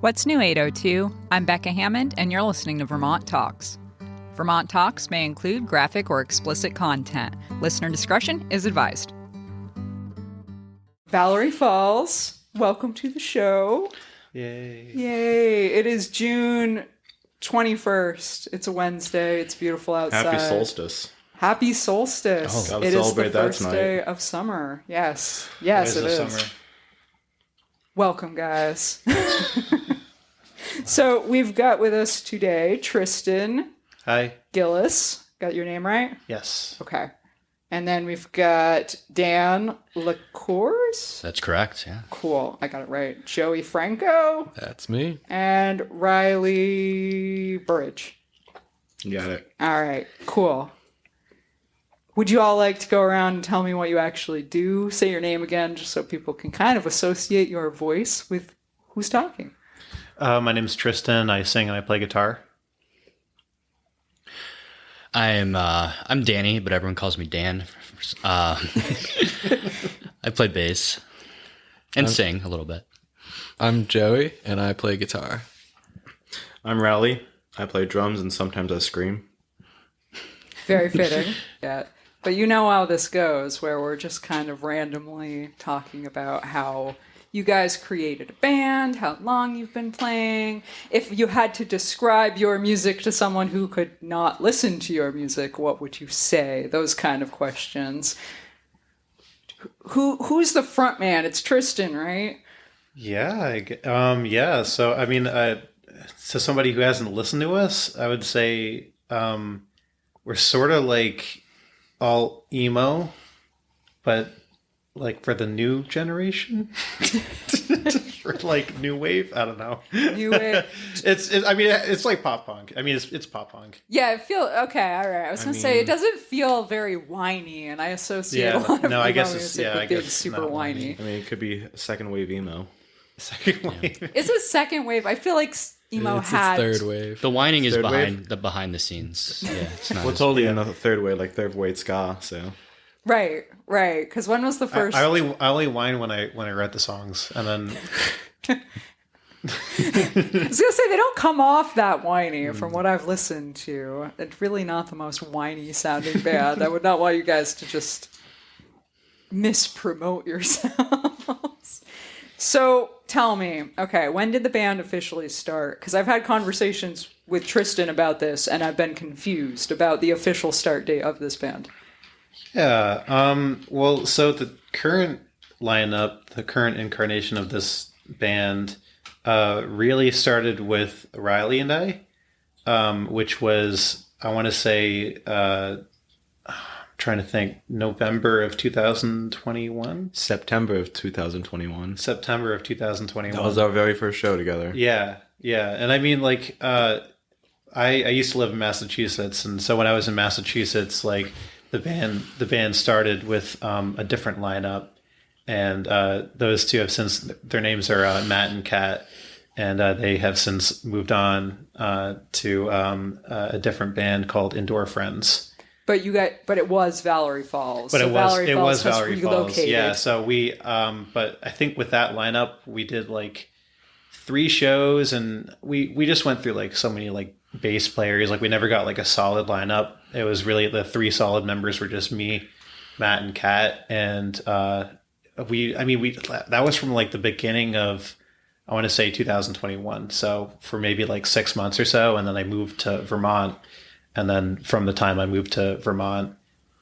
What's new, 802? I'm Becca Hammond, and you're listening to Vermont Talks. Vermont Talks may include graphic or explicit content. Listener discretion is advised. Vallory Falls, welcome to the show. Yay. Yay. It is June 21st. It's a Wednesday. It's beautiful outside. Happy solstice. Happy solstice. Oh, it is the first day of summer. Yes. Yes, it is. Summer. Welcome, guys. So we've got with us today Tristan. Hi. Gillis. Got your name right? Yes. Okay. And then we've got Dan LaCours. That's correct, yeah. Cool. I got it right. Joey Franco. That's me. And Riley Burridge. You got it. All right. Cool. Would you all like to go around and tell me what you actually do? Say your name again, just so people can kind of associate your voice with who's talking. My name's Tristan. I sing and I play guitar. I'm Danny, but everyone calls me Dan. I play bass and sing a little bit. I'm Joey, and I play guitar. I'm Riley. I play drums and sometimes I scream. Very fitting. Yeah. But you know how this goes, where we're just kind of randomly talking about how you guys created a band, how long you've been playing. If you had to describe your music to someone who could not listen to your music, what would you say? Those kind of questions. Who's the front man? It's Tristan, right? Yeah. Yeah. So, I mean, to somebody who hasn't listened to us, I would say we're sort of like all emo, but like for the new generation, for like new wave. I don't know. New wave. It's like pop punk. I mean, it's pop punk. Yeah, it feels okay. All right. I was gonna say it doesn't feel very whiny, and I associate a lot of emo music with being super whiny. I mean, it could be second wave emo. Second wave. It's a second wave. I feel like emo had third wave. The whining is Third behind the scenes. Yeah, it's not. Well, totally in the third wave, like third wave ska. So right. Because when was the first? I only whine when I write the songs, and then I was gonna say they don't come off that whiny from what I've listened to. It's really not the most whiny sounding band. I would not want you guys to just mispromote yourselves. So tell me, okay, when did the band officially start? Because I've had conversations with Tristan about this, and I've been confused about the official start date of this band. Yeah. Well, so the current lineup, the current incarnation of this band, really started with Riley and I, which was, I want to say, trying to think, November of 2021? September of 2021. September of 2021. That was our very first show together. Yeah. And I mean, like, I used to live in Massachusetts, and so when I was in Massachusetts, like, the band started with a different lineup, and those two have since, their names are Matt and Kat, and they have since moved on to a different band called Indoor Friends. But it was Vallory Falls. But so it was Vallory Falls. Yeah. So we, but I think with that lineup, we did like 3 shows, and we just went through like so many like bass players. Like we never got like a solid lineup. It was really the 3 solid members were just me, Matt, and Kat, and that was from like the beginning of, I want to say 2021. So for maybe like 6 months or so, and then I moved to Vermont. And then from the time I moved to Vermont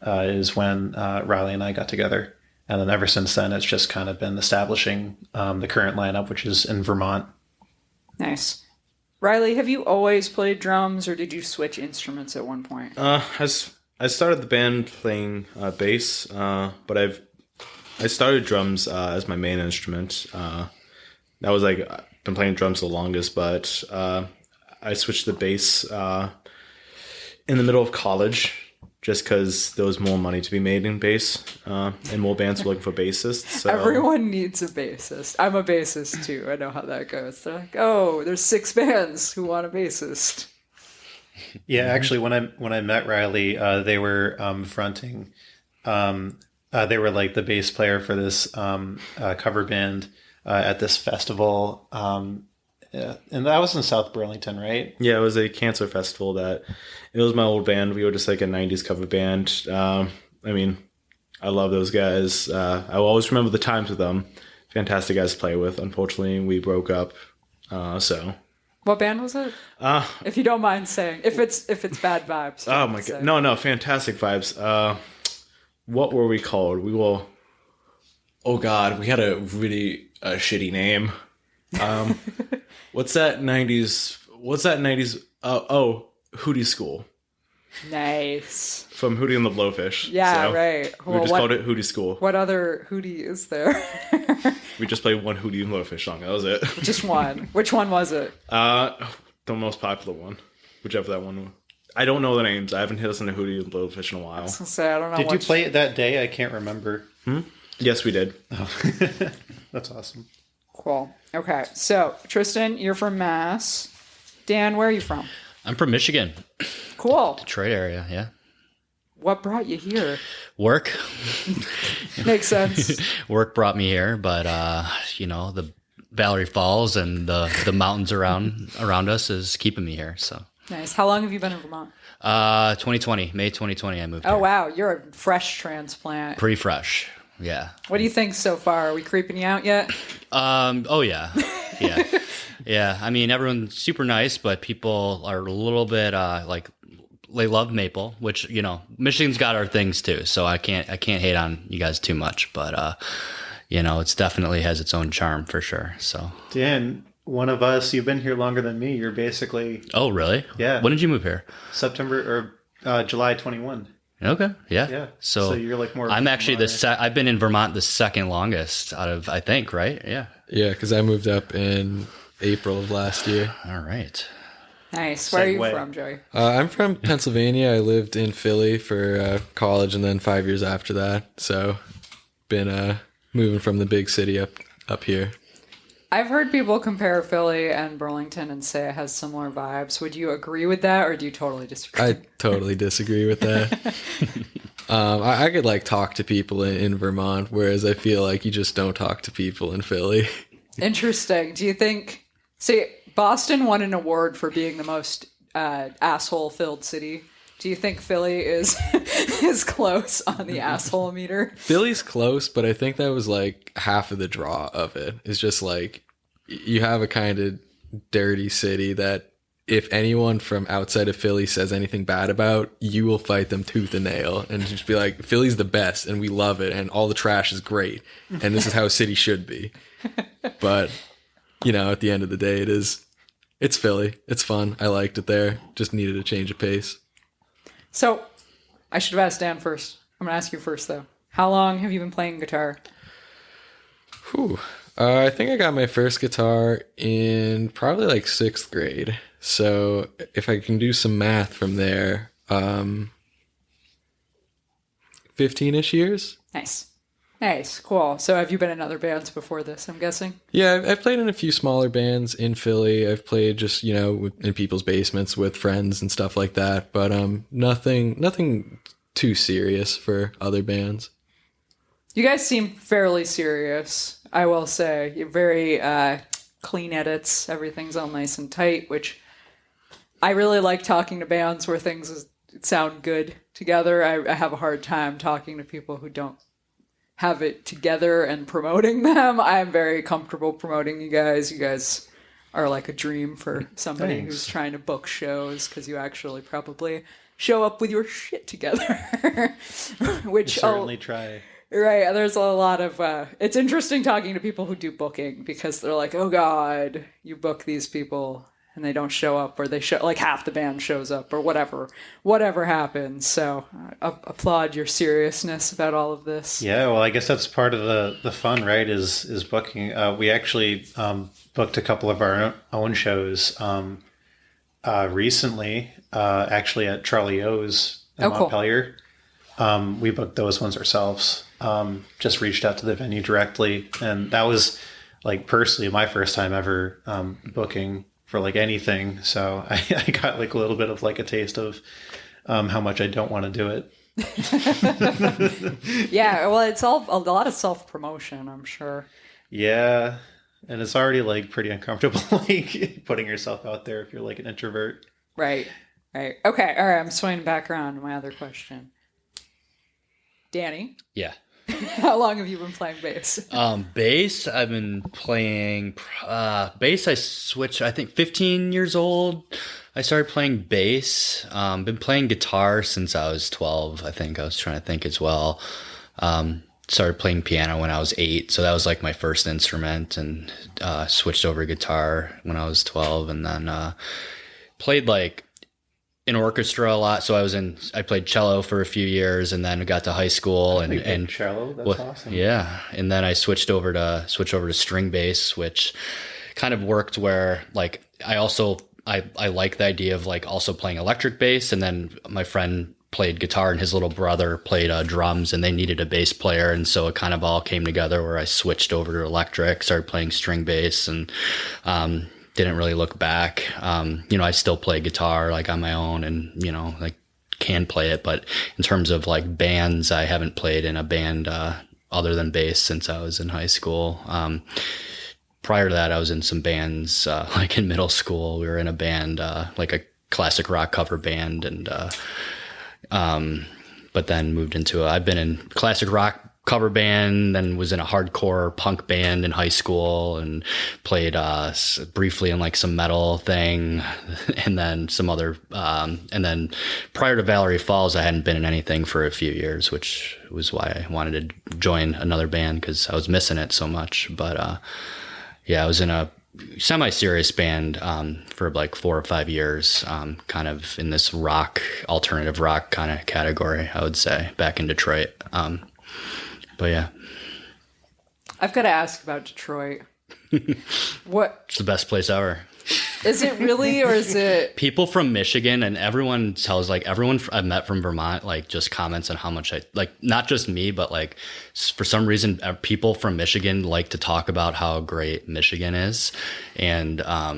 is when Riley and I got together. And then ever since then, it's just kind of been establishing the current lineup, which is in Vermont. Nice. Riley, have you always played drums, or did you switch instruments at one point? I started the band playing bass, but I started drums as my main instrument. That was like, I've been playing drums the longest, but I switched to bass in the middle of college, just because there was more money to be made in bass, and more bands were looking for bassists. So. Everyone needs a bassist. I'm a bassist too. I know how that goes. They're like, oh, there's 6 bands who want a bassist. Yeah, actually, when I met Riley, they were fronting. They were like the bass player for this cover band at this festival. Yeah, and that was in South Burlington, right? Yeah, it was a cancer festival that it was my old band. We were just like a 90s cover band. I mean, I love those guys. I will always remember the times with them. Fantastic guys to play with. Unfortunately, we broke up. So. What band was it? If you don't mind saying, if it's bad vibes. Oh my god, no, fantastic vibes. What were we called? We will. Oh god, we had a really shitty name. What's that 90s? Hootie School. Nice. From Hootie and the Blowfish. Yeah, so right. We just called it Hootie School. What other Hootie is there? We just played one Hootie and Blowfish song. That was it. Just one. Which one was it? The most popular one. Whichever that one was. I don't know the names. I haven't listened to Hootie and Blowfish in a while. I was gonna say, I don't know. Did you play it that day? I can't remember. Yes, we did. Oh. That's awesome. Cool. Okay, so Tristan, you're from Mass. Dan, where are you from? I'm from Michigan, Cool. Detroit area. Yeah. What brought you here? Work. Makes sense. Work brought me here, but the Vallory Falls and the mountains around us is keeping me here. So Nice. How long have you been in Vermont? 2020, May 2020, I moved Oh here. wow, you're a fresh transplant. Pretty fresh. Yeah. What do you think so far? Are we creeping you out yet? Oh yeah. Yeah. Yeah. I mean, everyone's super nice, but people are a little bit they love maple, which, Michigan's got our things too. So I can't hate on you guys too much, but it's definitely has its own charm for sure. So Dan, one of us, you've been here longer than me. You're basically Oh, really? Yeah. When did you move here? September or July 21. Okay. Yeah. Yeah. So you're like more. I'm actually I've been in Vermont the second longest out of, I think, right? Yeah. Yeah, because I moved up in April of last year. All right. Nice. Where are you Segue. from, Joey? I'm from Pennsylvania. I lived in Philly for college and then 5 years after that. So been moving from the big city up here. I've heard people compare Philly and Burlington and say it has similar vibes. Would you agree with that, or do you totally disagree? I totally disagree with that. I could talk to people in Vermont, whereas I feel like you just don't talk to people in Philly. Interesting. Do you think... See, Boston won an award for being the most asshole-filled city. Do you think Philly is close on the asshole meter? Philly's close, but I think that was half of the draw of it. It's just you have a kind of dirty city that if anyone from outside of Philly says anything bad about, you will fight them tooth and nail and just be like, Philly's the best and we love it and all the trash is great and this is how a city should be. But, at the end of the day, it's Philly. It's fun. I liked it there. Just needed a change of pace. So, I should have asked Dan first. I'm going to ask you first, though. How long have you been playing guitar? Whew. I think I got my first guitar in probably 6th grade. So if I can do some math from there, 15-ish years. Nice, cool. So have you been in other bands before this, I'm guessing? Yeah, I've played in a few smaller bands in Philly. I've played just, in people's basements with friends and stuff like that. But nothing too serious for other bands. You guys seem fairly serious, I will say. You're very clean edits. Everything's all nice and tight, which I really like talking to bands where things sound good together. I have a hard time talking to people who don't have it together and promoting them. I'm very comfortable promoting you guys. You guys are like a dream for somebody Thanks. who's trying to book shows, because you actually probably show up with your shit together. Which certainly try. Right, there's a lot of it's interesting talking to people who do booking, because they're like, oh god, you book these people and they don't show up, or they show half the band shows up, or whatever happens. So applaud your seriousness about all of this. Yeah, well, I guess that's part of the fun, right? Is booking. We actually booked a couple of our own shows recently, actually at Charlie O's in Cool. Montpelier. We booked those ones ourselves. Just reached out to the venue directly, and that was personally my first time ever booking for anything. So I got a little bit of a taste of how much I don't want to do it. Yeah, well, it's all a lot of self-promotion, I'm sure. Yeah, and it's already like pretty uncomfortable, like putting yourself out there if you're like an introvert. Right. Right. Okay. All right. I'm swinging back around to my other question. Danny, Yeah. how long have you been playing bass? Bass, I've been playing bass. I switched, I think 15 years old. I started playing bass. Been playing guitar since I was 12. I think I was trying to think as well. Started playing piano when I was 8. So that was like my first instrument, and switched over to guitar when I was 12, and then played like in orchestra a lot. So I played cello for a few years, and then got to high school and cello. That's awesome. Yeah, and then I switched over to string bass, which kind of worked where like I like the idea of like also playing electric bass, and then my friend played guitar and his little brother played drums, and they needed a bass player, and so it kind of all came together where I switched over to electric, started playing string bass, and didn't really look back. I still play guitar like on my own, and like can play it, but in terms of like bands, I haven't played in a band other than bass since I was in high school. Prior to that, I was in some bands like in middle school. We were in a band like a classic rock cover band, and but then moved into I've been in classic rock cover band, then was in a hardcore punk band in high school, and played briefly in like some metal thing, and then some other and then prior to Vallory Falls, I hadn't been in anything for a few years, which was why I wanted to join another band, because I was missing it so much. But yeah, I was in a semi-serious band for like 4 or 5 years, kind of in this rock, alternative rock kind of category, I would say, back in Detroit. But yeah, I've got to ask about Detroit. What? It's the best place ever. Is it really, or is it? People from Michigan, and everyone tells, like, everyone I've met from Vermont, like, just comments on how much I like, not just me, but like for some reason people from Michigan like to talk about how great Michigan is. And I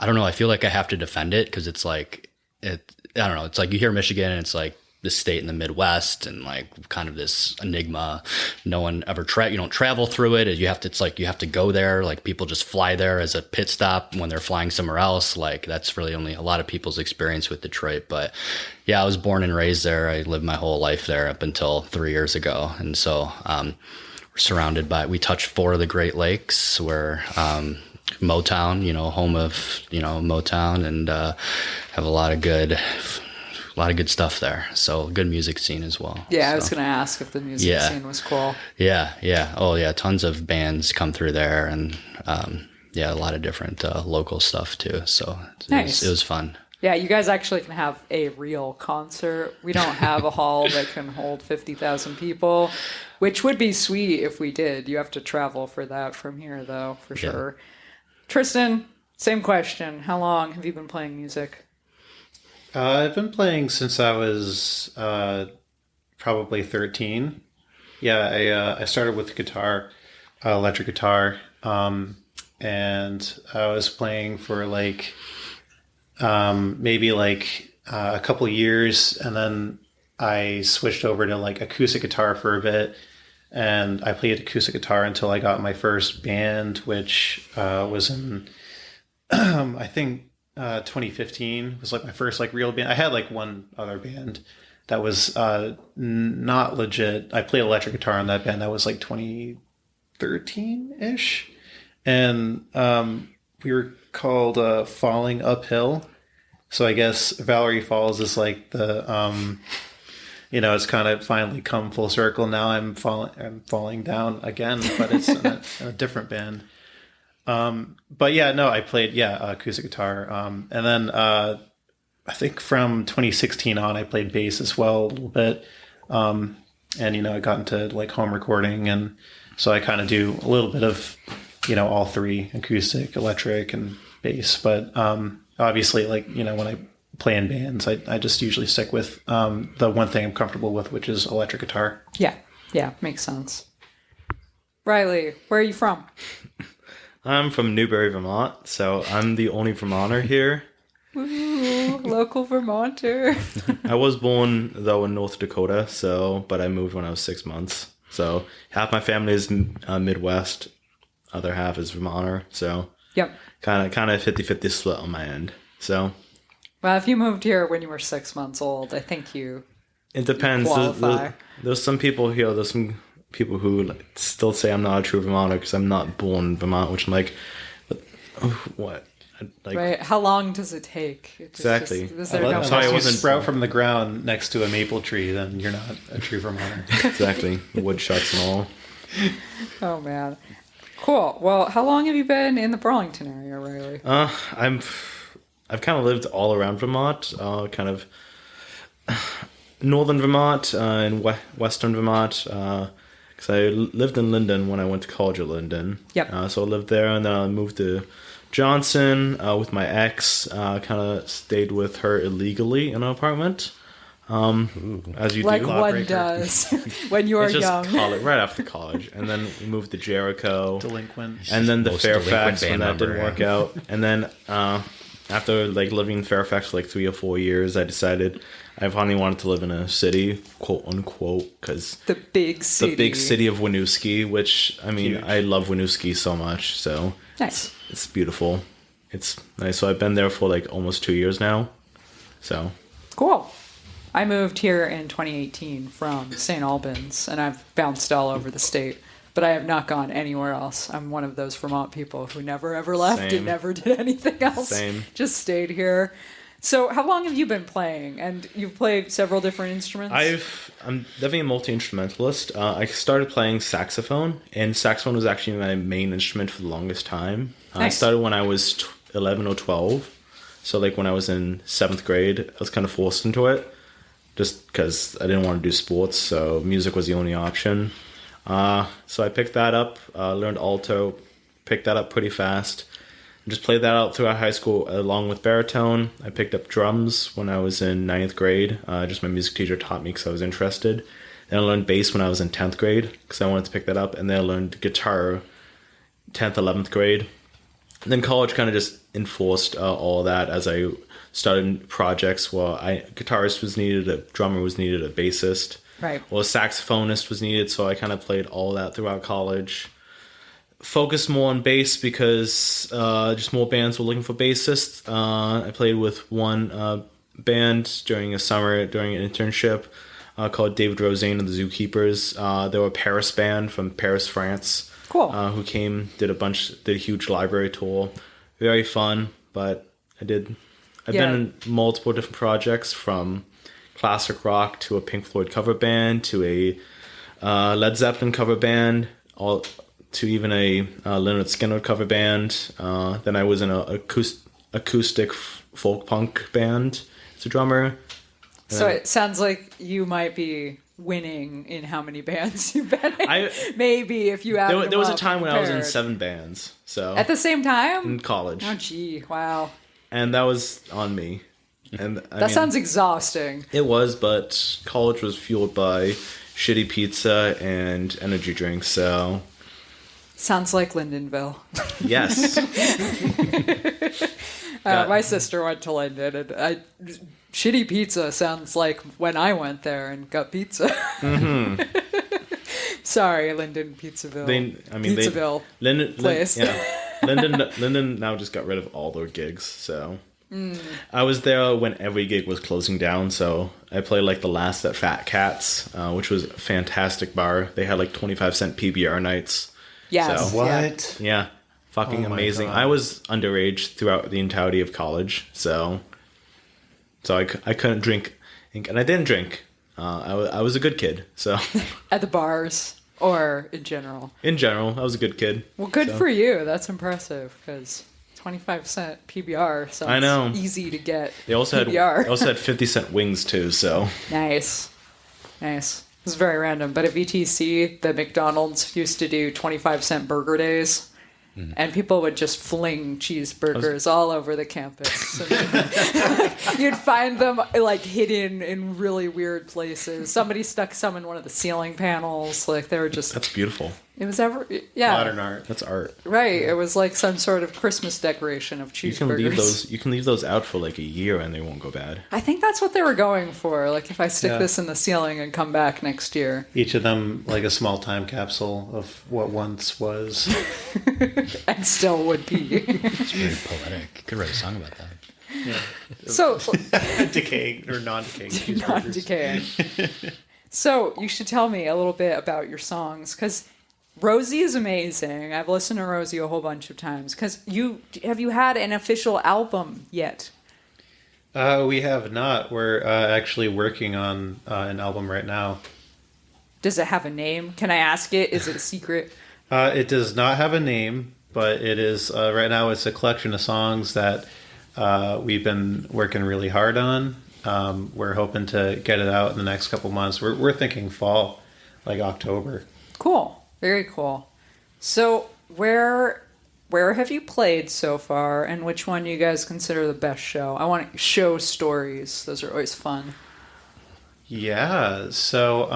don't know, I feel like I have to defend it, because it's like I don't know, it's like you hear Michigan and it's like this state in the Midwest, and like kind of this enigma. No one ever you don't travel through it. It's like you have to go there. Like people just fly there as a pit stop when they're flying somewhere else. Like that's really only a lot of people's experience with Detroit. But yeah, I was born and raised there. I lived my whole life there up until 3 years ago. And so we're surrounded we touch 4 of the Great Lakes. We're Motown, home of, Motown, and have a lot of good stuff there. So good music scene as well. Yeah, so. I was going to ask if the music scene was cool. Yeah. Oh yeah. Tons of bands come through there, and a lot of different local stuff too. So nice. It was fun. Yeah, you guys actually can have a real concert. We don't have a hall that can hold 50,000 people, which would be sweet if we did. You have to travel for that from here, though, for sure. Tristan, same question. How long have you been playing music? I've been playing since I was probably 13. Yeah, I started with guitar, electric guitar, and I was playing for like maybe like a couple of years, and then I switched over to like acoustic guitar for a bit, and I played acoustic guitar until I got my first band, which was in I think 2015 was like my first like real band. I had like one other band that was not legit. I played electric guitar in that band. That was like 2013-ish. And we were called Falling Uphill. So I guess Vallory Falls is like the, it's kind of finally come full circle. Now I'm falling down again, but it's in a different band. But yeah, no, I played, acoustic guitar. And then, I think from 2016 on, I played bass as well a little bit. And, I got into like home recording. And so I kind of do a little bit of, all 3, acoustic, electric, and bass. But, obviously, like, when I play in bands, I just usually stick with, the one thing I'm comfortable with, which is electric guitar. Yeah. Makes sense. Riley, where are you from? I'm from Newbury, Vermont, so I'm the only Vermonter here. Ooh, local Vermonter. I was born, though, in North Dakota, but I moved when I was 6 months. So half my family is Midwest, other half is Vermonter. So Yep. kind of 50-50 split on my end. So Well, if you moved here when you were 6 months old, I think you it depends. qualify. There's some people here. There's some people who like, still say I'm not a true Vermonter because I'm not born in Vermont. Which I'm like, what? Like, Right? How long does it take? Exactly. Is there no Unless Sorry, I you wasn't- sprout from the ground next to a maple tree, then you're not a true Vermonter. exactly. Wood shots and all. Oh man. Cool. Well, how long have you been in the Burlington area, Riley? I've kind of lived all around Vermont, kind of northern Vermont and western Vermont, because I lived in Linden when I went to college at Linden. Yep. So I lived there, and then I moved to Johnson with my ex. Kind of stayed with her illegally in an apartment. As you Like do. one Lawbreaker. does when you are It's just young. college, right after college, and then we moved to Jericho. Delinquent. And then the Most Fairfax delinquent when band that didn't member, work out. And then after like living in Fairfax for like 3 or 4 years, I decided I finally wanted to live in a city, quote unquote, because The big city. the big city of Winooski, which I mean, Huge. I love Winooski so much. So Nice. it's beautiful. It's nice. So I've been there for like almost 2 years now. So Cool. I moved here in 2018 from St. Albans, and I've bounced all over the state, but I have not gone anywhere else. I'm one of those Vermont people who never ever left Same. and never did anything else. Same. Just stayed here. So, how long have you been playing? And you've played several different instruments? I'm definitely a multi-instrumentalist. I started playing saxophone, and saxophone was actually my main instrument for the longest time. I Nice. started when I was 11 or 12. So like when I was in 7th grade, I was kind of forced into it just because I didn't want to do sports, so music was the only option. So I picked that up, learned alto, picked that up pretty fast. Just played that out throughout high school along with baritone. I picked up drums when I was in 9th grade. Just my music teacher taught me because I was interested. Then I learned bass when I was in 10th grade because I wanted to pick that up. And then I learned guitar 10th, 11th grade. And then college kind of just enforced all that as I started projects where a guitarist was needed, a drummer was needed, a bassist. Right. Well, a saxophonist was needed, so I kind of played all that throughout college. Focused more on bass because just more bands were looking for bassists. I played with one band during a summer, during an internship, called David Rosaine and the Zookeepers. They were a Paris band from Paris, France. Cool. Who came, did a huge library tour. Very fun, but I've been in multiple different projects, from classic rock to a Pink Floyd cover band to a Led Zeppelin cover band, all to even a Lynyrd Skynyrd cover band. Then I was in an acoustic folk punk band as a drummer. So it sounds like you might be winning in how many bands you've been in. Maybe if you added There was them a up time and when I was in compared. 7 bands, so At the same time? in college, Oh, gee. Wow. and that was on me. And That sounds exhausting. It was, but college was fueled by shitty pizza and energy drinks. So Sounds like Lindenville. yes, My sister went to Linden, and shitty pizza sounds like when I went there and got pizza. Mm-hmm. Sorry, Linden Pizzaville. Pizzaville. place. Linden now just got rid of all their gigs. So I was there when every gig was closing down. So I played like the last at Fat Cats, which was a fantastic bar. They had like 25-cent PBR nights. Yes. So- yeah. What? Yeah, fucking Oh my amazing. God. I was underage throughout the entirety of college, so I couldn't drink, and I didn't drink. I was a good kid, so At the bars or in general. in general, I was a good kid. Well, good So- for you. That's impressive because 25-cent PBR sounds I know. easy to get. They also PBR. had 50-cent wings too. So Nice. Nice. It was very random. But at VTC, the McDonald's used to do 25-cent burger days. And people would just fling cheeseburgers all over the campus. And you'd find them like hidden in really weird places. Somebody stuck some in one of the ceiling panels. Like they were just that's beautiful. It was ever, yeah. Modern art. That's art. Right. It was like some sort of Christmas decoration of cheeseburgers. You can leave those out for like a year and they won't go bad. I think that's what they were going for. Like if I stick this in the ceiling and come back next year. Each of them like a small time capsule of what once was. And still would be. It's very poetic. Could write a song about that. Yeah. So Decaying or non-decaying cheeseburgers. non-decaying. So you should tell me a little bit about your songs, because Rosie is amazing. I've listened to Rosie a whole bunch of times. Because have you had an official album yet? We have not. We're actually working on an album right now. Does it have a name? Can I ask it? Is it a secret? It does not have a name, but it is right now. It's a collection of songs that we've been working really hard on. We're hoping to get it out in the next couple months. We're thinking fall, like October. Cool. Very cool. So where have you played so far, and which one do you guys consider the best show? I want show stories. Those are always fun. Yeah. So,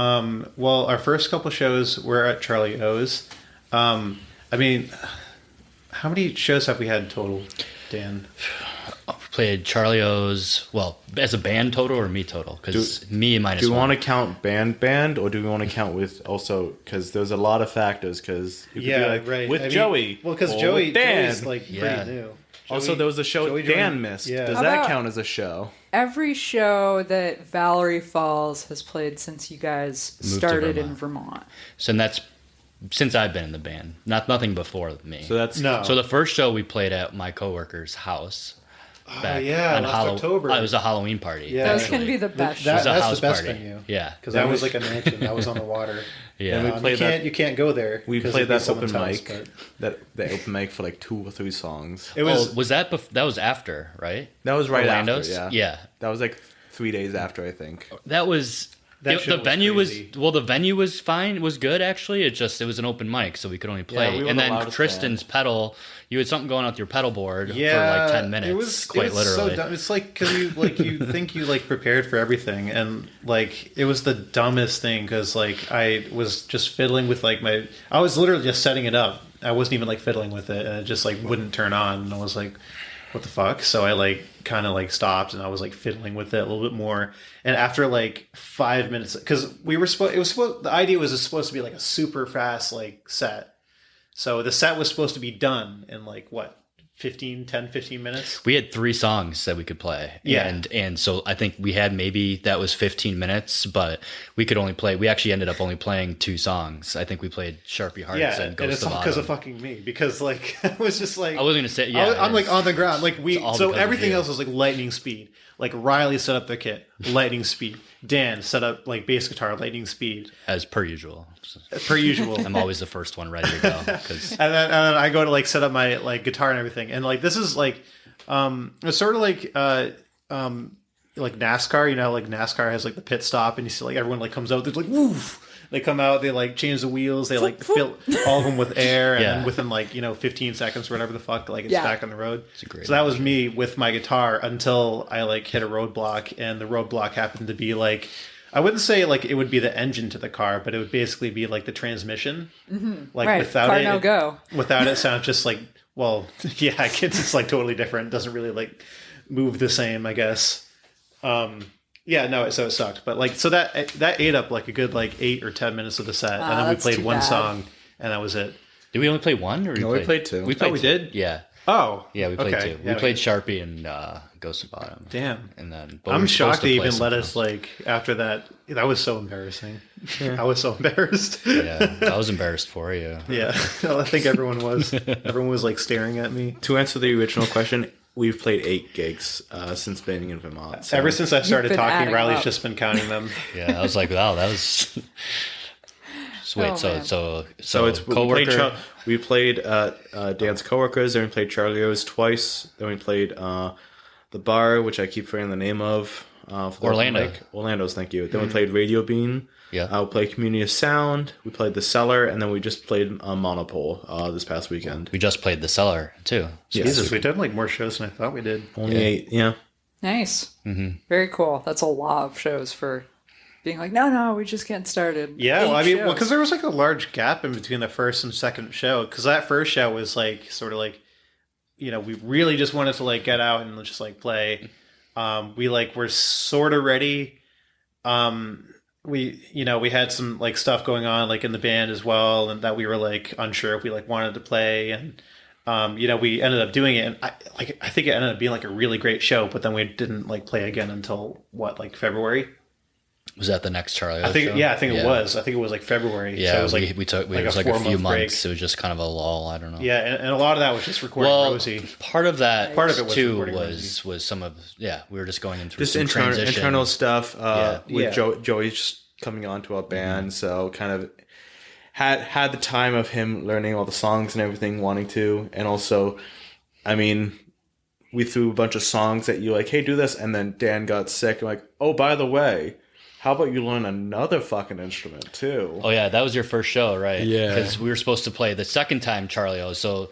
well, our first couple shows were at Charlie O's. I mean, how many shows have we had total, Dan? Played Charlie O's, well, as a band total or me total? Because me minus Do we one. want to count band, or do we want to count with also, because there's a lot of factors, because Right. with I mean, Joey. Well, because or Joey, with Dan. Joey's like pretty new. Also, there was a show Joey Dan joined- missed. yeah. Does How that about- count as a show? Every show that Vallory Falls has played since you guys to started in Vermont. Vermont. So and that's since I've been in the band. Nothing before me. So that's No. So the first show we played at my coworker's house. yeah, last October. It was a Halloween party. Yeah. Those can be the best It was shows. a That's house the best party. venue. Yeah. Because that was like a mansion. That was on the water. Yeah. And we played You can't go there. we 'cause played it'd be that open someone's mic, house, the open mic for like 2 or 3 songs. It was. Was that that was after, right? That was right Orlando's? after, Yeah. That was like 3 days after, I think. That was That the shit was venue crazy. the venue was fine. It was good actually. It was an open mic, so we could only play. we were and the then loudest Tristan's pedal, you had something going on with your pedal board Yeah, for like 10 minutes, It was quite literally. So dumb. It's like because you think you like prepared for everything, and like it was the dumbest thing because like I was just fiddling with like I was literally just setting it up. I wasn't even like fiddling with it, and it just like wouldn't turn on, and I was like, what the fuck? So I like kind of like stopped, and I was like fiddling with it a little bit more. And after like 5 minutes, because the idea was it's supposed to be like a super fast like set. So the set was supposed to be done in like what, 15 minutes? We had 3 songs that we could play. Yeah. And so I think we had maybe that was 15 minutes, but we actually ended up only playing 2 songs. I think we played Sharpie Hearts Yeah, and and Ghost it's of all because Autumn. of fucking me. Because like I was just like I wasn't going to say, yeah. I'm like on the ground. Like all so because of everything you. else was like lightning speed. Like Riley set up the kit, lightning speed. Dan set up like bass guitar, lightning speed, As per usual. per usual. I'm always the first one ready to go. 'Cause And then I go to like set up my like guitar and everything, and like this is like it's sort of like NASCAR, you know, like NASCAR has like the pit stop, and you see like everyone like comes out, there's like woof, they come out, they like change the wheels, they like fill all of them with air, and Yeah. then within like 15 seconds or whatever the fuck, like it's Yeah. back on the road. great So that was me with my guitar until I like hit a roadblock, and the roadblock happened to be like, I wouldn't say like it would be the engine to the car, but it would basically be like the transmission. Like Right, without car it, no go. without it sounds just like, well, yeah, I guess it's like totally different. It doesn't really like move the same, I guess. Yeah, no, so it sucked. But like, so that ate up like a good like 8 or 10 minutes of the set, and then we that's played too one bad. song, and that was it. did we only play one? Or No, we played 2. We played we two. did? Yeah. Oh, Yeah, we played okay. 2. Yeah, We played Sharpie and Ghost of Autumn. Damn. And then but we I'm were supposed shocked to they play even let something us like after that. That was so embarrassing. I was so embarrassed. else. Yeah, I was embarrassed for you. Yeah, I think everyone was. Everyone was like staring at me. To answer the original question, we've played 8 gigs since being in Vermont. So. Ever since I started been talking, adding Riley's up. just been counting them. Yeah, I was like, wow, that was. So wait, Oh, so man. so it's coworker. we played Dan's coworkers, then we played Charlie O's twice, then we played the bar, which I keep forgetting the name of. For the Orlando. open mic. Orlando's, thank you. Then we played Radio Bean. Yeah. We played Community of Sound. We played The Cellar, and then we just played Monopole this past weekend. We just played the Cellar too. Yes. Jesus, we did like more shows than I thought we did. Only 8, yeah. Nice. Very cool. That's a lot of shows for being like, no, we're just getting started. Yeah, well, 8 I mean, shows. because there was like a large gap in between the first and second show. Because that first show was like sort of like, you know, we really just wanted to like get out and just like play. We like were sort of ready. We had some like stuff going on like in the band as well, and that we were like unsure if we like wanted to play, and we ended up doing it, and I think it ended up being like a really great show, but then we didn't like play again until like February. Was that the next Charlie? I think show? it was. I think it was like February. Yeah, so it was like it was like a few months. It was just kind of a lull. I don't know. Yeah, and a lot of that was just recording Rosie. Part of that, Part of it was too, recording Rosie. was some of we were just going in through Just some transition. internal stuff with Yeah. Joey just coming onto a band, so kind of had the time of him learning all the songs and everything, wanting to, and also, I mean, we threw a bunch of songs at you like, hey, do this, and then Dan got sick. I'm like, oh, by the way, how about you learn another fucking instrument too? Oh yeah, that was your first show, right? Yeah. Because we were supposed to play the second time Charlie O. So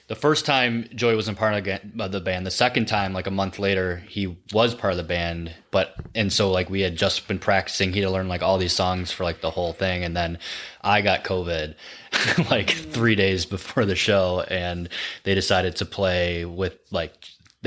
the first time Joey wasn't part of the band. The second time, like a month later, he was part of the band. And so like we had just been practicing. He had to learn like all these songs for like the whole thing. And then I got COVID like 3 days before the show, and they decided to play with like.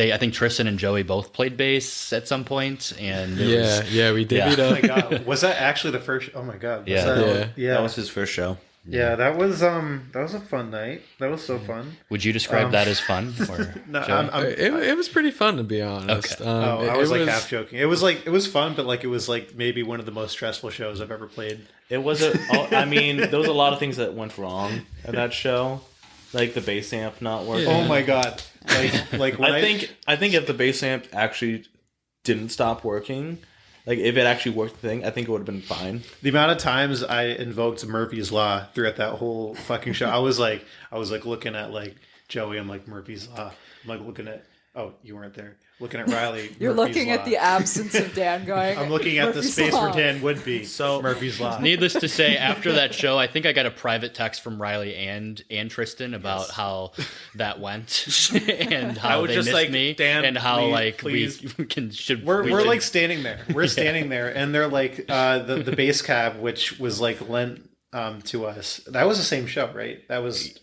I think Tristan and Joey both played bass at some point, and we divvied Oh my up. god, was that actually the first? Oh my god, was Yeah. That was his first show. Yeah, that was a fun night. That was so fun. Would you describe that as fun? Or No, Joey? It was pretty fun, to be honest. Okay. I was like half joking. It was fun, but like it was like maybe one of the most stressful shows I've ever played. It was I mean, there was a lot of things that went wrong at that show, like the bass amp not working. Oh my god! Like when I think if the bass amp actually didn't stop working, like if it actually worked the thing, I think it would have been fine. the amount of times I invoked Murphy's Law throughout that whole fucking show, I was like looking at like Joey. I'm like, Murphy's Law. I'm like looking at. Oh, you weren't there. Looking at Riley. You're Murphy's looking Law. at the absence of Dan going. I'm looking at the Murphy's space Law. where Dan would be. So- Murphy's Law. Needless to say, after that show, I think I got a private text from Riley and Tristan about how that went and how I would they just missed like, me, Dan, and how please, like please. we should. We're like standing there. We're standing there, and they're like the bass cab, which was like lent to us. That was the same show, right? That was.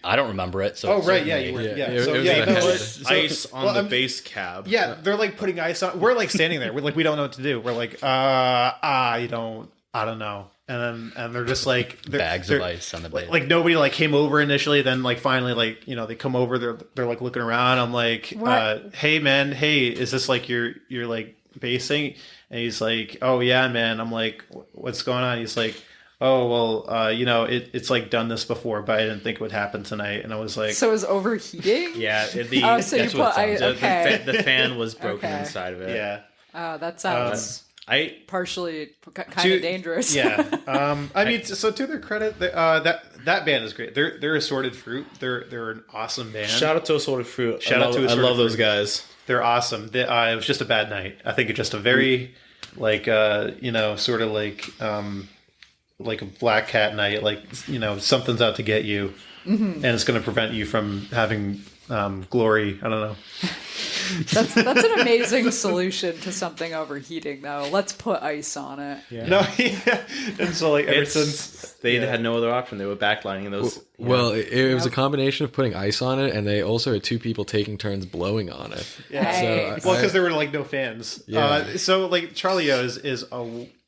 I don't remember it. So Oh right, yeah, certainly- you were. Yeah, Yeah, it so was yeah, the no, head. so- Ice on well, the I'm- bass cab. Yeah, they're like putting ice on. We're like standing there. We're like, we don't know what to do. We're like, I don't know. And they're just like bags of ice on the base. Like nobody like came over initially. Then like finally like they come over. They're like looking around. I'm like, What? hey man, hey, is this like your like basing? And he's like, oh yeah, man. I'm like, what's going on? He's like, oh well, it's like done this before, but I didn't think it would happen tonight. And I was like, So it was overheating? Yeah, Oh, so you that's what put it sounds. okay. The fan was broken Okay. inside of it. yeah. Oh, that sounds I kind of dangerous. Yeah. I mean, so to their credit, that band is great. They're Assorted Fruit. They're an awesome band. shout out to Assorted Fruit. Shout out to I Assorted love those Fruit. guys. They're awesome. It was just a bad night. I think it's just a very like sort of like a black cat night. Like something's out to get you, and it's going to prevent you from having glory. I don't know. That's an amazing solution to something overheating, though. Let's put ice on it. Yeah. No, yeah. And so like ever since They had no other option. They were backlining those. Well, it was a combination of putting ice on it, and they also had two people taking turns blowing on it. Yeah. Nice. Well, because there were like no fans. Yeah. So like Charlie O's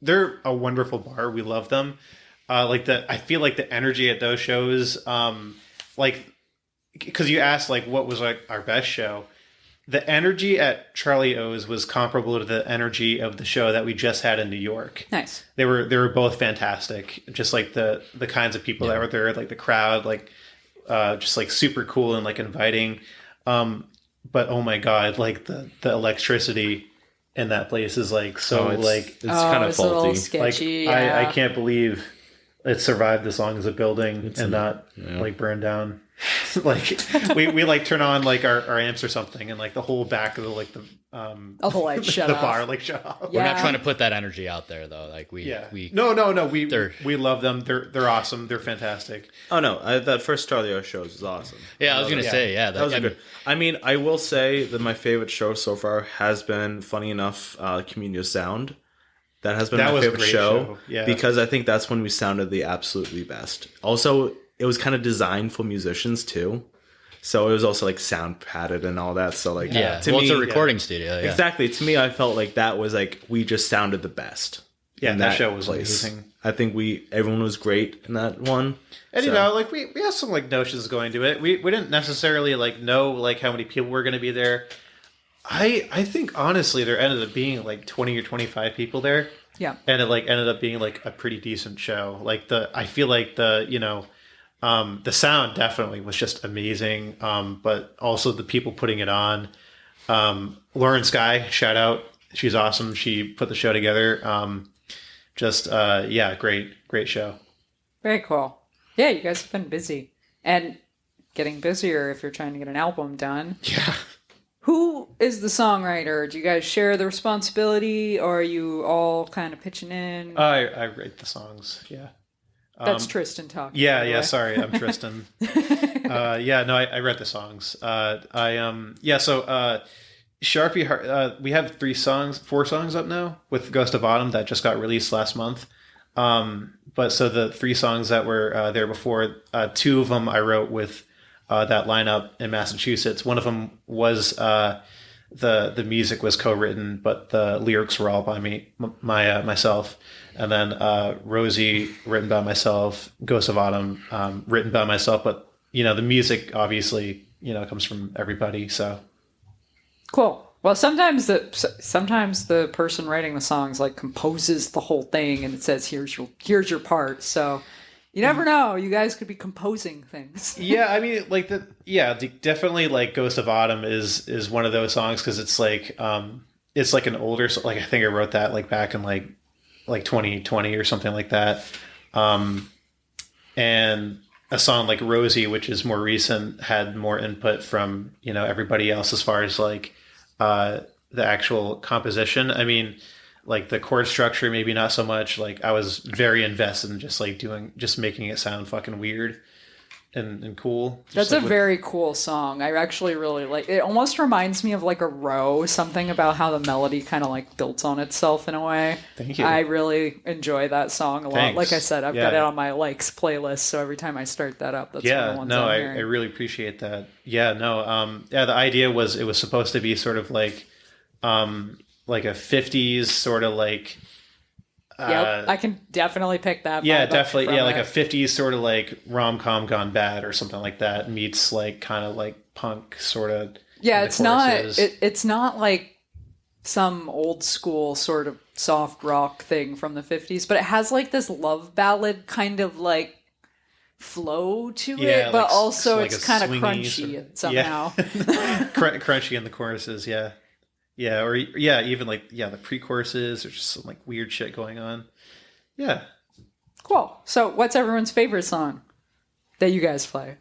they're a wonderful bar. We love them. I feel like the energy at those shows, because you asked like what was like our best show. The energy at Charlie O's was comparable to the energy of the show that we just had in New York. Nice. They were both fantastic. Just like the kinds of people that were there, like the crowd, like just like super cool and like inviting. But oh my god, like the electricity in that place is like so it's kind of it's a little faulty. sketchy. like yeah. I can't believe it survived this long as a building and not like burned down. Like we like turn on like our amps or something, and like the whole back of the All the lights shut the off. bar like shut off. We're not Yeah. trying to put that energy out there though. Like Yeah. we No. They're- We love them. They're awesome. They're fantastic. Oh no, that first Charlie O show was awesome. yeah. I was gonna Yeah. say That was good. I mean, I will say that my favorite show so far has been, funny enough, Communio Sound. that has been That my was a favorite great show. show, yeah. Because I think that's when we sounded the absolutely best. Also, it was kind of designed for musicians too. So it was also like sound padded and all that. So like Yeah, to well, me, it's a recording studio. Yeah. exactly. To me, I felt like that was like we just sounded the best. Yeah, in that show was place. amazing. I think everyone was great in that one. And So- you know, like we have some like notions going to it. We didn't necessarily like know like how many people were going to be there. I think honestly there ended up being like 20 or 25 people there. Yeah. And it like ended up being like a pretty decent show. Like I feel like the sound definitely was just amazing. But also the people putting it on. Lauren Sky, shout out. She's awesome. She put the show together. Great show. Very cool. Yeah, you guys have been busy and getting busier if you're trying to get an album done. Yeah. Who is the songwriter? Do you guys share the responsibility, or are you all kind of pitching in? I write the songs. Yeah. That's Tristan talking. by the Yeah. way. Sorry, I'm Tristan. I read the songs. Sharpie Heart. We have 4 songs up now with Ghost of Autumn that just got released last month. But so the 3 songs that were there before, 2 of them I wrote with that lineup in Massachusetts. One of them was the music was co-written, but the lyrics were all by me, myself. And then Rosie, written by myself. Ghost of Autumn, written by myself. But the music obviously comes from everybody. So Cool. Well, sometimes the person writing the songs like composes the whole thing, and it says here's your part. So you never know. You guys could be composing things. yeah, I mean, like definitely like Ghost of Autumn is one of those songs because it's like an older like I think I wrote that like back in like 2020 or something like that, and a song like Rosie, which is more recent, had more input from everybody else as far as like the actual composition. I mean, like the chord structure, maybe not so much. Like I was very invested in just making it sound fucking weird and cool. That's a very cool song. I actually really like it. Almost reminds me of like a row, something about how the melody kind of like built on itself in a way. Thank you. I really enjoy that song a lot. Thanks. Like I said, I've got Yeah. it on my likes playlist, so every time I start that up, that's one of the ones I'm I hearing. really appreciate that. Yeah, no, the idea was it was supposed to be sort of like a 50s sort of like Yep, I can definitely pick that. yeah, vibe up definitely. from Yeah, like a it. 50s sort of like rom-com gone bad or something like that meets like kind of like punk sort of. Yeah, in the it's not. choruses. It's not like some old school sort of soft rock thing from the 50s, but it has like this love ballad kind of like flow to Yeah, it, but like also like it's a kind of swingy crunchy sort of- somehow. Crunchy in the choruses, yeah. Yeah, or yeah, even like the pre-choruses, there's just some like weird shit going on. Yeah. Cool. So, what's everyone's favorite song that you guys play?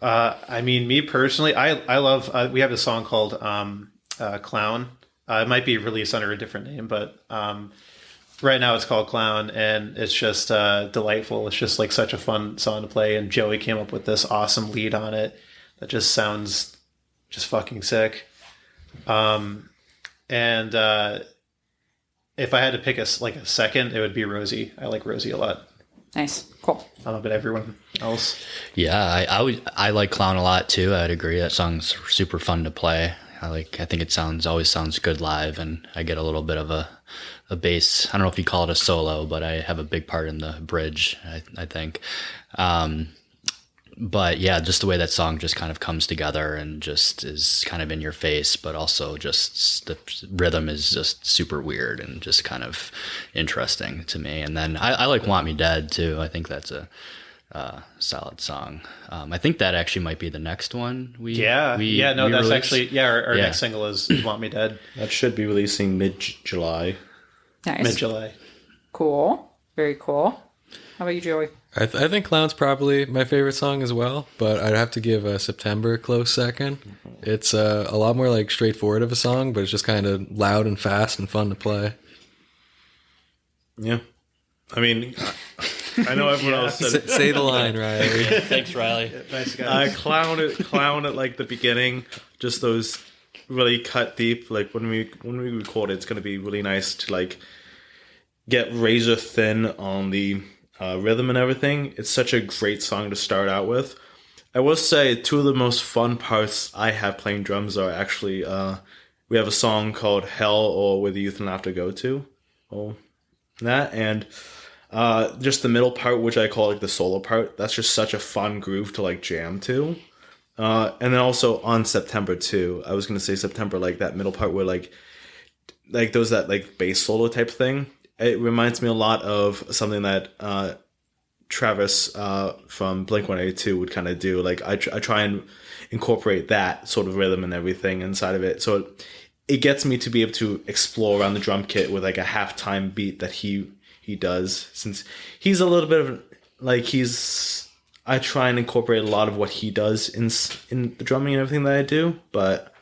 I mean, me personally, I love. We have a song called "Clown." It might be released under a different name, but right now it's called "Clown," and it's just delightful. It's just like such a fun song to play, and Joey came up with this awesome lead on it that just sounds just fucking sick. And if I had to pick a second, it would be Rosie. I like Rosie a lot. Nice. Cool. I don't know about everyone else. Yeah, I like Clown a lot too. I'd agree. That song's super fun to play. I think it always sounds good live, and I get a little bit of a bass. I don't know if you call it a solo, but I have a big part in the bridge, I think. But yeah, just the way that song just kind of comes together and just is kind of in your face, but also just the rhythm is just super weird and just kind of interesting to me. And then I like Want Me Dead too. I think that's a solid song. I think that actually might be the next one. That's release. Actually, our Yeah. next single is Want Me Dead. That should be releasing mid-July. Nice. Mid-July. Cool. Very cool. How about you, Joey? I think Clown's probably my favorite song as well, but I'd have to give September a close second. It's a lot more like straightforward of a song, but it's just kind of loud and fast and fun to play. Yeah. I mean, I know everyone else said Say the line, Riley. Thanks, Riley. Nice guy. clown at like the beginning, just those really cut deep. Like when we record it, it's gonna be really nice to like get razor thin on the rhythm and everything. It's such a great song to start out with. I will say two of the most fun parts I have playing drums are actually we have a song called Hell or Where the Youth and Laughter Go To. Oh, that and just the middle part, which I call like the solo part. That's just such a fun groove to like jam to. And then also on September too. I was gonna say September, like that middle part where like those that like bass solo type thing. It reminds me a lot of something that Travis from Blink-182 would kind of do. Like I try and incorporate that sort of rhythm and everything inside of it. So it gets me to be able to explore around the drum kit with like a halftime beat that he does. Since he's a little bit of like I try and incorporate a lot of what he does in the drumming and everything that I do, but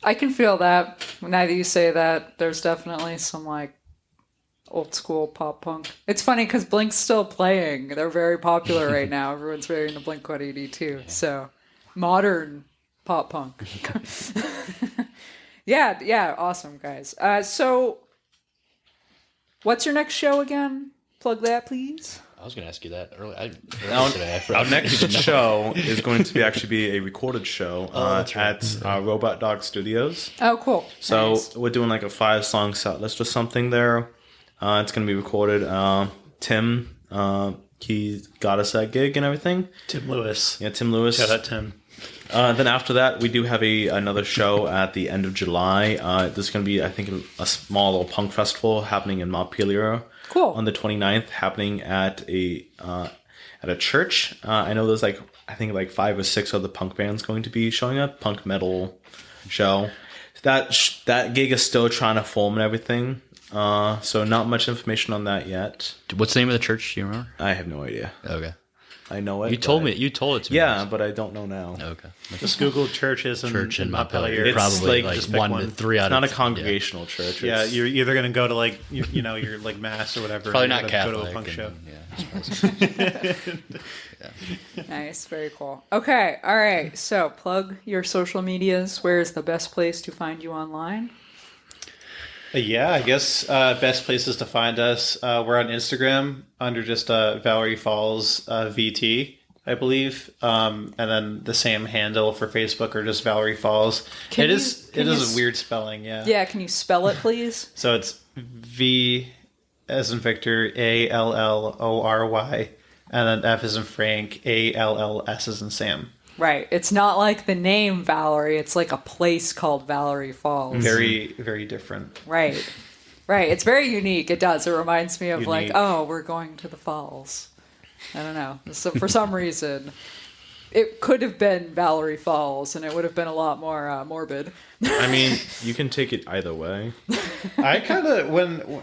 I can feel that. Now that you say that, there's definitely some like old school pop punk. It's funny because Blink's still playing. They're very popular right now. Everyone's very into Blink-182. So modern pop punk. yeah, awesome guys. So what's your next show again? Plug that, please. I was going to ask you that earlier today. Our next show is going to actually be a recorded show at Robot Dog Studios. Oh, cool. So Nice. we're doing like a 5-song set list or something there. It's going to be recorded. Tim, he got us that gig and everything. Tim Lewis. Yeah, Tim Lewis. Shout out Tim. Then after that, we do have another show at the end of July. There's going to be, I think, a small little punk festival happening in Montpelier. Cool. On the 29th, happening at a church. I know there's like, I think like 5 or 6 other punk bands going to be showing up. Punk metal show. That gig is still trying to form and everything. So not much information on that yet. What's the name of the church? Do you remember? I have no idea. Okay. I know it. You told it to me. Yeah, but I don't know now. Okay. Just Google churches and Church in Montpelier. Montpelier. It's Probably like- like just pick 1 one. to 3 out It's of not a congregational church. Yeah, It's- you're either going to go to like your like mass or whatever. Probably or not you're Catholic. gonna Go to a punk show. Nice. Very cool. Okay. All right. So plug your social medias. Where is the best place to find you online? Yeah, I guess best places to find us. We're on Instagram under just Vallory Falls VT, I believe, and then the same handle for Facebook or just Vallory Falls. Can It you- is can you a weird spelling, yeah. Yeah. Can you spell it, please? So it's V as in Victor, ALLORY, and then F as in Frank, ALLS as in Sam. Right. It's not like the name Vallory. It's like a place called Vallory Falls. Very, very different. Right. Right. It's very unique. It does. It reminds me of like, Unique. oh, we're going to the falls. I don't know. So for some reason, it could have been Vallory Falls, and it would have been a lot more morbid. I mean, you can take it either way. I kind of when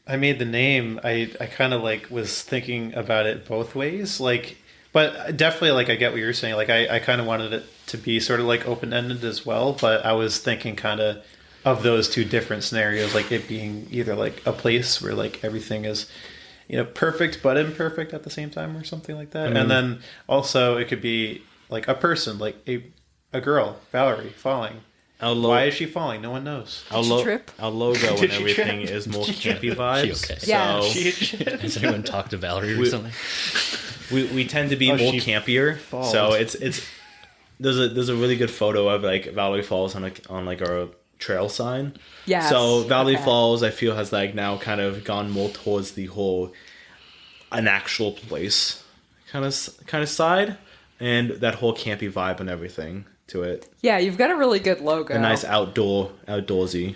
I made the name, I kind of like was thinking about it both ways, like, but definitely like I get what you're saying. Like I kind of wanted it to be sort of like open ended as well, but I was thinking kind of those two different scenarios, like it being either like a place where like everything is, perfect but imperfect at the same time or something like that, and then also it could be like a person, like a girl, Vallory, falling. Why is she falling? No one knows. she trip? Our logo and Did she everything trip? is more campy vibes. okay? Yeah. So Has anyone talked to Valerie recently? we tend to be Oh, more she campier. falls. So it's there's a really good photo of like Vallory Falls on like our trail sign. Yes. So Valley Okay. Falls, I feel, has like now kind of gone more towards the whole an actual place kind of side, and that whole campy vibe and everything to it. Yeah, you've got a really good logo. A nice outdoorsy.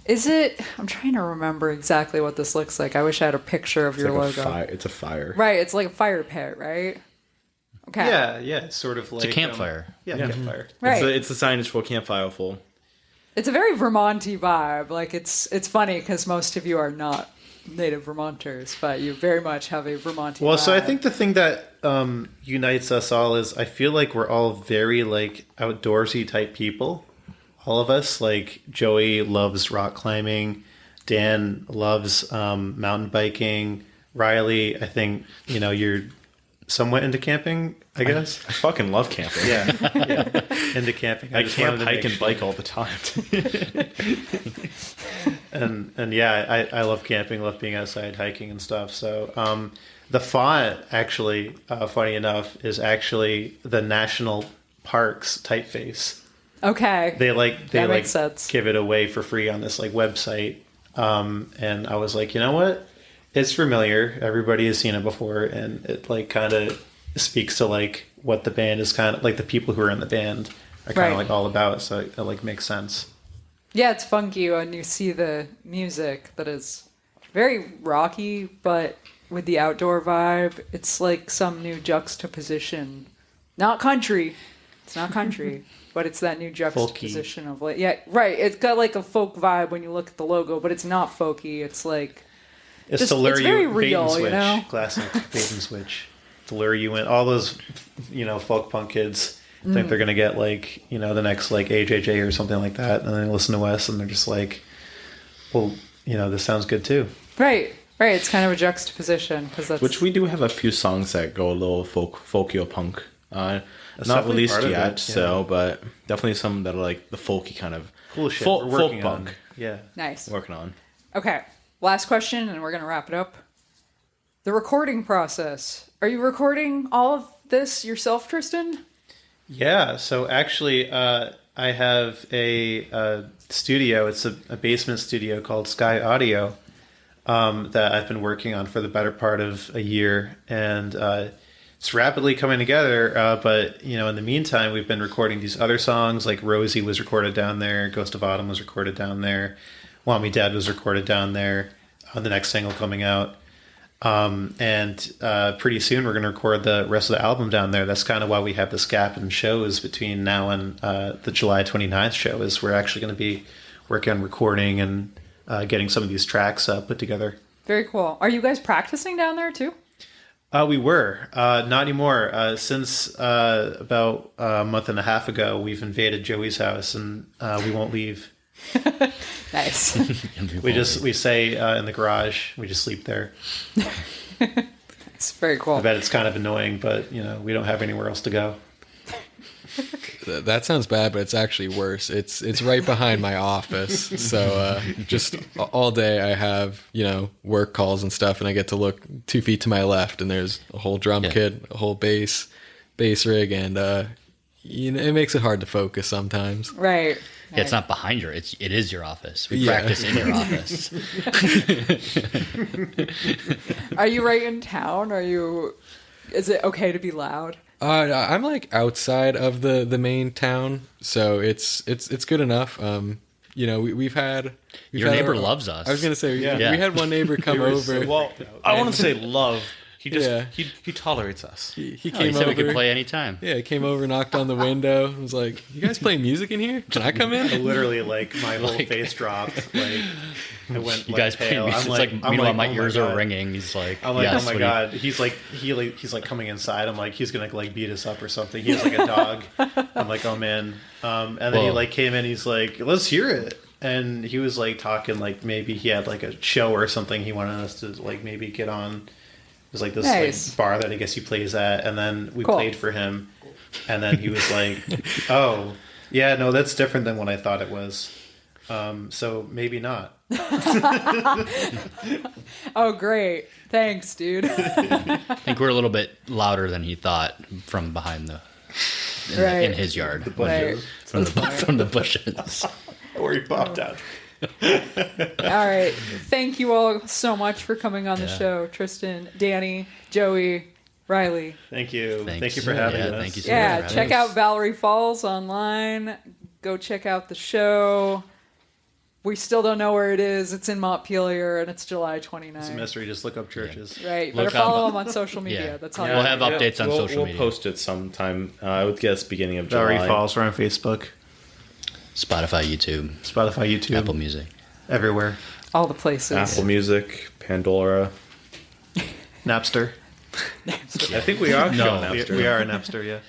Is it? I'm trying to remember exactly what this looks like. I wish I had a picture of It's your like logo. a fire. It's a fire. Right, it's like a fire pit, right? Okay. Yeah, it's sort of like It's a campfire. Campfire. Right. It's the signage for Campfire Full. It's a very Vermonty vibe. Like it's funny because most of you are not native Vermonters, but you very much have a Vermonty Well, vibe. so I think the thing that unites us all is I feel like we're all very like outdoorsy type people. All of us, like Joey loves rock climbing, Dan loves mountain biking, Riley, I think you're somewhat into camping, I guess. I fucking love camping. Yeah, into camping. I just camp, wanted to hike, make and bike all the time. And yeah, I love camping, love being outside hiking and stuff. So the font actually, funny enough, is actually the national parks typeface. Okay. They That makes sense. give it away for free on this like website. And I was like, you know what? It's familiar. Everybody has seen it before, and it like kind of speaks to like what the band is kind of like. The people who are in the band are kind of Right. like all about. So it like makes sense. Yeah, it's funky when you see the music that is very rocky, but with the outdoor vibe, it's like some new juxtaposition. Not country. It's not country, but it's that new juxtaposition of like, yeah, right. It's got like a folk vibe when you look at the logo, but it's not folky. It's like, It's Just- to lure it's you, very bait real, and you switch, know? classic bait and switch, to lure you in. All those, folk punk kids think they're gonna get like, the next like AJJ or something like that, and then they listen to us and they're just like, well, this sounds good too. right. It's kind of a juxtaposition because that's Which we do have a few songs that go a little folky punk. Not definitely released part of yet, it, yeah. so but definitely some that are like the folky kind of Cool shit. Folk, We're working folk on. punk. Yeah. nice. Working on. Okay, last question, and we're gonna wrap it up. The recording process. Are you recording all of this yourself, Tristan? Yeah. So actually, I have a studio. It's a basement studio called Sky Audio that I've been working on for the better part of a year, and it's rapidly coming together. But in the meantime, we've been recording these other songs. Like Rosie was recorded down there, Ghost of Autumn was recorded down there, Want Me Dead was recorded down there. The next single coming out. And pretty soon we're going to record the rest of the album down there. That's kind of why we have this gap in shows between now and the July 29th show, is we're actually going to be working on recording and getting some of these tracks put together. Very cool. Are you guys practicing down there too? We were. Not anymore. Since about a month and a half ago, we've invaded Joey's house, and we won't leave. Nice. We stay in the garage. We just sleep there. It's very cool. I bet it's kind of annoying, but we don't have anywhere else to go. That sounds bad, but it's actually worse. It's right behind my office, so just all day I have work calls and stuff, and I get to look 2 feet to my left, and there's a whole drum kit, a whole bass rig, and it makes it hard to focus sometimes. Right. Yeah, it's not behind your. It is your office. We Yeah. practice in your office. Are you right in town? Is it okay to be loud? I'm like outside of the main town, so it's good enough. We've had Your neighbor loves us. I was gonna say, Yeah. we had one neighbor come over. Well, I want to say love. He just Yeah. he tolerates us. He He came said over. we could play anytime. Yeah, he came over, knocked on the window, and was like, "You guys playing music in here? Can I come in?" Literally, like my whole face dropped. Like I went. You guys play music. It's like, meanwhile, my ears are ringing. He's like, I'm like, yes, oh my what do you- god. He's like coming inside. I'm like, he's gonna like beat us up or something. He has like a dog. I'm like, oh man. And then he Whoa. like came in. He's like, let's hear it. And he was like talking like maybe he had like a show or something. He wanted us to like maybe get on. It was like this Nice. like, bar that I guess he plays at, and then we Cool. played for him, and then he was like, "Oh, yeah, no, that's different than what I thought it was. So maybe not." Oh, great. Thanks, dude. I think we're a little bit louder than he thought from behind Right. in his yard. Right. From the bushes. Where he popped out. All right. Thank you all so much for coming on the show. Tristan, Danny, Joey, Riley. Thank you. Thanks. Thank you for having Yeah, us. thank you so Yeah, much for check having out Vallory Falls online. Go check out the show. We still don't know where it is. It's in Montpelier, and it's July 29th. It's a mystery. Just look up churches. Right. Look Better follow up- them on social media. Yeah. That's all. We'll have updates on social We'll media. post it sometime. I would guess beginning of July. Vallory Falls. We're on Facebook, Spotify, YouTube, Spotify, YouTube, Apple Music. everywhere. All the places. Apple Music, Pandora. Napster. I think we are. No. on Napster. We are a Napster. Yeah.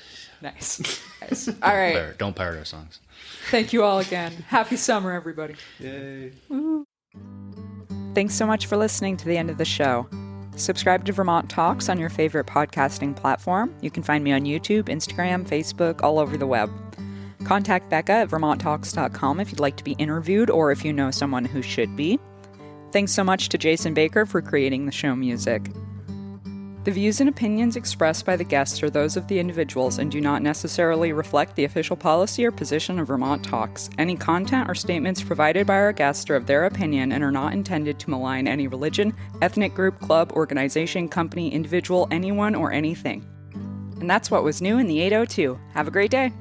Nice. Nice. All right. Don't pirate our songs. Thank you all again. Happy summer, everybody. Yay. Thanks so much for listening to the end of the show. Subscribe to Vermont Talks on your favorite podcasting platform. You can find me on YouTube, Instagram, Facebook, all over the web. Contact Becca at vermonttalks.com if you'd like to be interviewed or if you know someone who should be. Thanks so much to Jason Baker for creating the show music. The views and opinions expressed by the guests are those of the individuals and do not necessarily reflect the official policy or position of Vermont Talks. Any content or statements provided by our guests are of their opinion and are not intended to malign any religion, ethnic group, club, organization, company, individual, anyone, or anything. And that's what was new in the 802. Have a great day.